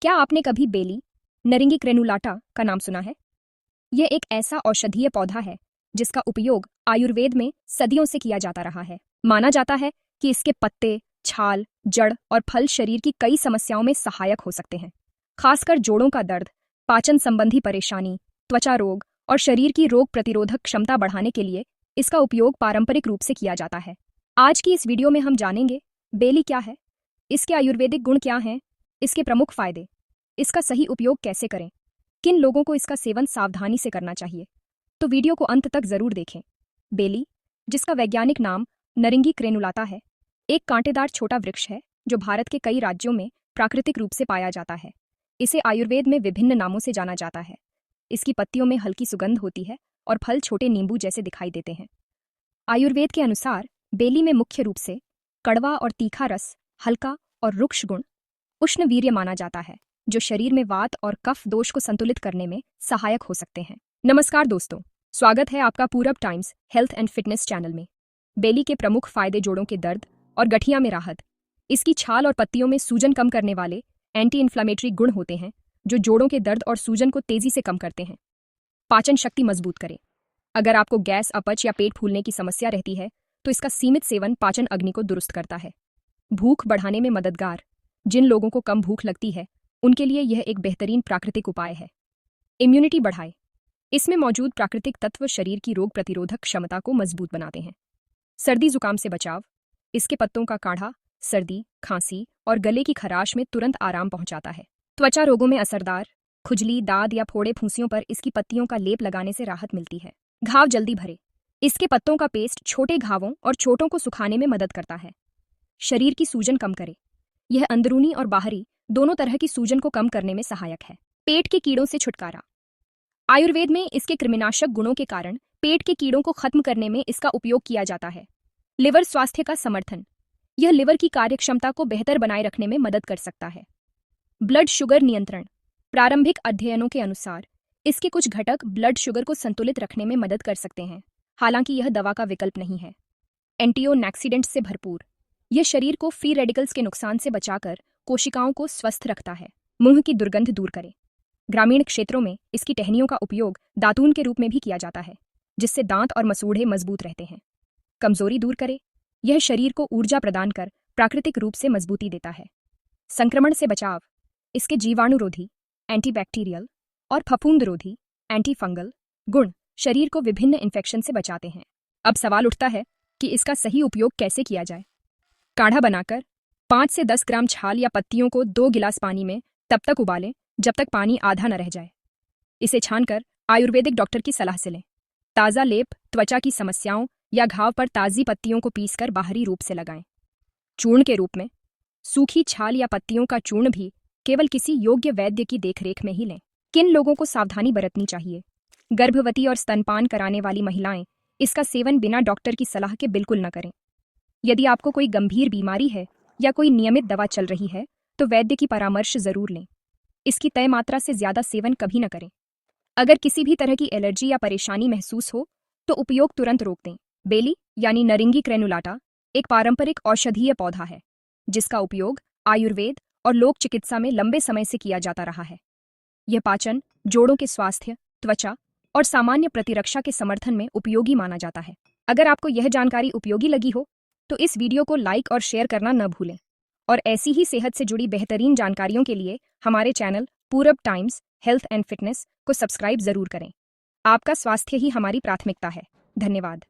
क्या आपने कभी बेली नरिंगी क्रेनुलाटा का नाम सुना है? यह एक ऐसा औषधीय पौधा है जिसका उपयोग आयुर्वेद में सदियों से किया जाता रहा है। माना जाता है कि इसके पत्ते, छाल, जड़ और फल शरीर की कई समस्याओं में सहायक हो सकते हैं, खासकर जोड़ों का दर्द, पाचन संबंधी परेशानी, त्वचा रोग और शरीर की रोग प्रतिरोधक क्षमता बढ़ाने के लिए इसका उपयोग पारंपरिक रूप से किया जाता है। आज की इस वीडियो में हम जानेंगे बेली क्या है, इसके आयुर्वेदिक गुण क्या हैं, इसके प्रमुख फायदे, इसका सही उपयोग कैसे करें, किन लोगों को इसका सेवन सावधानी से करना चाहिए। तो वीडियो को अंत तक जरूर देखें। बेली, जिसका वैज्ञानिक नाम नरिंगी क्रेनुलाटा है, एक कांटेदार छोटा वृक्ष है जो भारत के कई राज्यों में प्राकृतिक रूप से पाया जाता है। इसे आयुर्वेद में विभिन्न नामों से जाना जाता है। इसकी पत्तियों में हल्की सुगंध होती है और फल छोटे नींबू जैसे दिखाई देते हैं। आयुर्वेद के अनुसार बेली में मुख्य रूप से कड़वा और तीखा रस, हल्का और रुक्ष गुण, उष्ण वीर्य माना जाता है, जो शरीर में वात और कफ दोष को संतुलित करने में सहायक हो सकते हैं। नमस्कार दोस्तों, स्वागत है आपका पूरब times health and fitness channel में। बेली के प्रमुख फायदे: जोड़ों के दर्द और गठिया में राहत। इसकी छाल और पत्तियों में सूजन कम करने वाले एंटी इन्फ्लामेटरी गुण होते हैं, जो जोड़ों के दर्द और सूजन को तेजी से कम करते हैं। पाचन शक्ति मजबूत करें। अगर आपको गैस, अपच या पेट फूलने की समस्या रहती है तो इसका सीमित सेवन पाचन अग्नि को दुरुस्त करता है। भूख बढ़ाने में मददगार। जिन लोगों को कम भूख लगती है उनके लिए यह एक बेहतरीन प्राकृतिक उपाय है। इम्यूनिटी बढ़ाए। इसमें मौजूद प्राकृतिक तत्व शरीर की रोग प्रतिरोधक क्षमता को मजबूत बनाते हैं। सर्दी जुकाम से बचाव। इसके पत्तों का काढ़ा सर्दी, खांसी और गले की खराश में तुरंत आराम पहुंचाता है। त्वचा रोगों में असरदार। खुजली, दाद या फोड़े फुंसियों पर इसकी पत्तियों का लेप लगाने से राहत मिलती है। घाव जल्दी भरे। इसके पत्तों का पेस्ट छोटे घावों और चोटों को सुखाने में मदद करता है। शरीर की सूजन कम करे। यह अंदरूनी और बाहरी दोनों तरह की सूजन को कम करने में सहायक है। पेट के कीड़ों से छुटकारा। आयुर्वेद में इसके कृमिनाशक गुणों के कारण पेट के कीड़ों को खत्म करने में इसका उपयोग किया जाता है। लिवर स्वास्थ्य का समर्थन। यह लिवर की कार्यक्षमता को बेहतर बनाए रखने में मदद कर सकता है। ब्लड शुगर नियंत्रण। प्रारंभिक अध्ययनों के अनुसार इसके कुछ घटक ब्लड शुगर को संतुलित रखने में मदद कर सकते हैं, हालांकि यह दवा का विकल्प नहीं है। एंटीओक्सीडेंट्स से भरपूर। यह शरीर को फ्री रेडिकल्स के नुकसान से बचाकर कोशिकाओं को स्वस्थ रखता है। मुंह की दुर्गंध दूर करे। ग्रामीण क्षेत्रों में इसकी टहनियों का उपयोग दातून के रूप में भी किया जाता है, जिससे दांत और मसूड़े मजबूत रहते हैं। कमजोरी दूर करे। यह शरीर को ऊर्जा प्रदान कर प्राकृतिक रूप से मजबूती देता है। संक्रमण से बचाव। इसके जीवाणुरोधी, एंटीबैक्टीरियल और फफूंदरोधी, एंटी फंगल गुण शरीर को विभिन्न इन्फेक्शन से बचाते हैं। अब सवाल उठता है कि इसका सही उपयोग कैसे किया जाए। काढ़ा बनाकर 5 से 10 ग्राम छाल या पत्तियों को 2 गिलास पानी में तब तक उबालें जब तक पानी आधा न रह जाए। इसे छानकर आयुर्वेदिक डॉक्टर की सलाह से लें। ताज़ा लेप त्वचा की समस्याओं या घाव पर ताज़ी पत्तियों को पीसकर बाहरी रूप से लगाएं। चूर्ण के रूप में सूखी छाल या पत्तियों का चूर्ण भी केवल किसी योग्य वैद्य की देखरेख में ही लें। किन लोगों को सावधानी बरतनी चाहिए? गर्भवती और स्तनपान कराने वाली महिलाएं इसका सेवन बिना डॉक्टर की सलाह के बिल्कुल न करें। यदि आपको कोई गंभीर बीमारी है या कोई नियमित दवा चल रही है तो वैद्य की परामर्श जरूर लें। इसकी तय मात्रा से ज्यादा सेवन कभी न करें। अगर किसी भी तरह की एलर्जी या परेशानी महसूस हो तो उपयोग तुरंत रोक दें। बेली यानी नरिंगी क्रेनुलाटा एक पारंपरिक औषधीय पौधा है जिसका उपयोग आयुर्वेद और लोक चिकित्सा में लंबे समय से किया जाता रहा है। यह पाचन, जोड़ों के स्वास्थ्य, त्वचा और सामान्य प्रतिरक्षा के समर्थन में उपयोगी माना जाता है। अगर आपको यह जानकारी उपयोगी लगी हो तो इस वीडियो को लाइक और शेयर करना न भूलें, और ऐसी ही सेहत से जुड़ी बेहतरीन जानकारियों के लिए हमारे चैनल पूरब टाइम्स हेल्थ एंड फिटनेस को सब्सक्राइब जरूर करें। आपका स्वास्थ्य ही हमारी प्राथमिकता है। धन्यवाद।